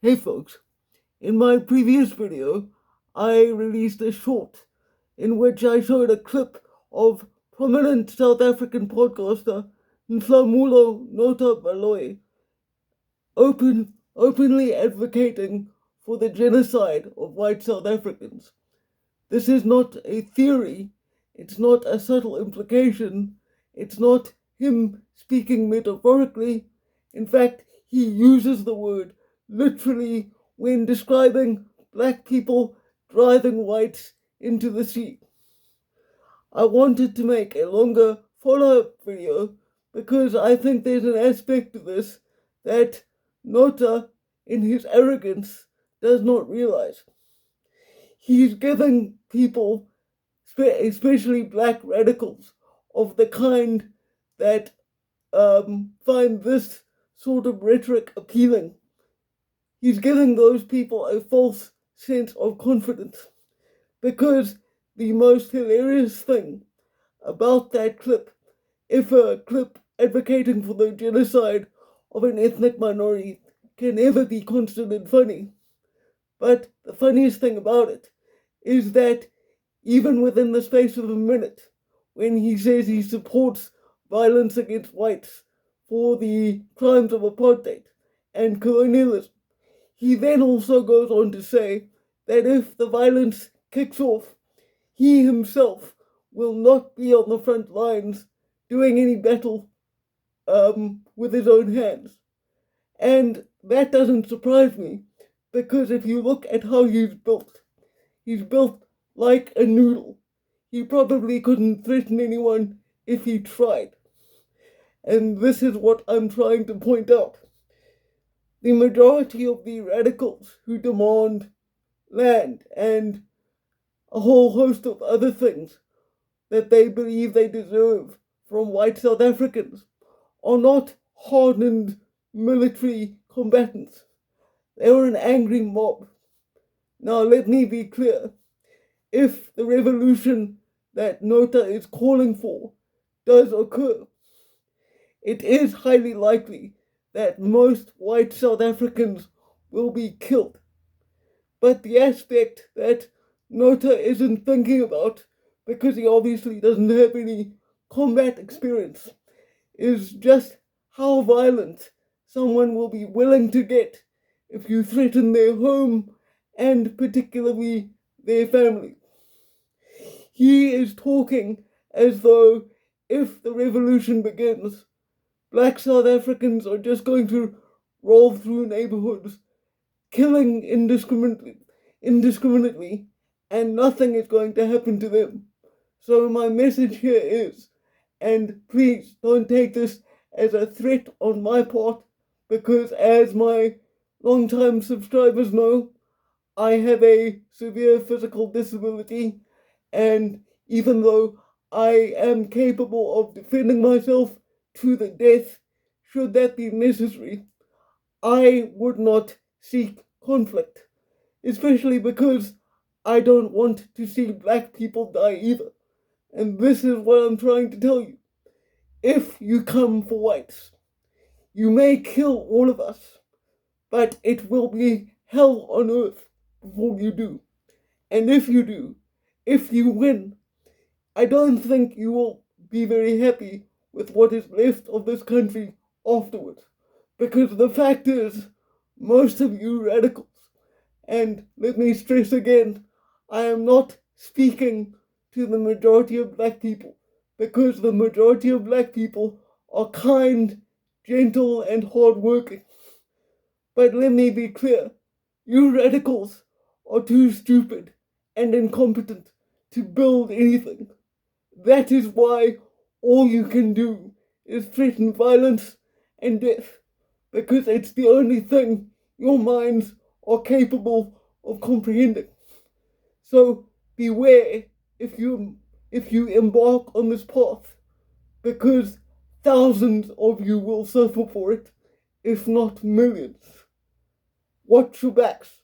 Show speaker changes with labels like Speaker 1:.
Speaker 1: Hey folks, in my previous video, I released a short in which I showed a clip of prominent South African podcaster Nota Baloyi openly advocating for the genocide of white South Africans. This is not a theory, it's not a subtle implication, it's not him speaking metaphorically. In fact, he uses the word literally when describing black people driving whites into the sea. I wanted to make a longer follow-up video because I think there's an aspect to this that Nota, in his arrogance, does not realize. He's giving people, especially black radicals, of the kind that find this sort of rhetoric appealing. He's giving those people a false sense of confidence. Because the most hilarious thing about that clip, if a clip advocating for the genocide of an ethnic minority can ever be considered funny, but the funniest thing about it is that even within the space of a minute, when he says he supports violence against whites for the crimes of apartheid and colonialism, he then also goes on to say that if the violence kicks off, he himself will not be on the front lines doing any battle with his own hands. And that doesn't surprise me, because if you look at how he's built like a noodle. He probably couldn't threaten anyone if he tried. And this is what I'm trying to point out. The majority of the radicals who demand land and a whole host of other things that they believe they deserve from white South Africans are not hardened military combatants. They are an angry mob. Now, let me be clear. If the revolution that Nota is calling for does occur, it is highly likely that most white South Africans will be killed. But the aspect that Nota isn't thinking about, because he obviously doesn't have any combat experience, is just how violent someone will be willing to get if you threaten their home and particularly their family. He is talking as though if the revolution begins, black South Africans are just going to roll through neighborhoods, killing indiscriminately, and nothing is going to happen to them. So my message here is, and please don't take this as a threat on my part, because as my long-time subscribers know, I have a severe physical disability, and even though I am capable of defending myself to the death, should that be necessary, I would not seek conflict, especially because I don't want to see black people die either. And this is what I'm trying to tell you. If you come for whites, you may kill all of us, but it will be hell on earth before you do. And if you do, if you win, I don't think you will be very happy with what is left of this country afterwards. Because the fact is, most of you radicals, and let me stress again, I am not speaking to the majority of black people, because the majority of black people are kind, gentle, and hardworking. But let me be clear, you radicals are too stupid and incompetent to build anything. That is why all you can do is threaten violence and death, because it's the only thing your minds are capable of comprehending. So beware if you embark on this path, because thousands of you will suffer for it, if not millions. Watch your backs.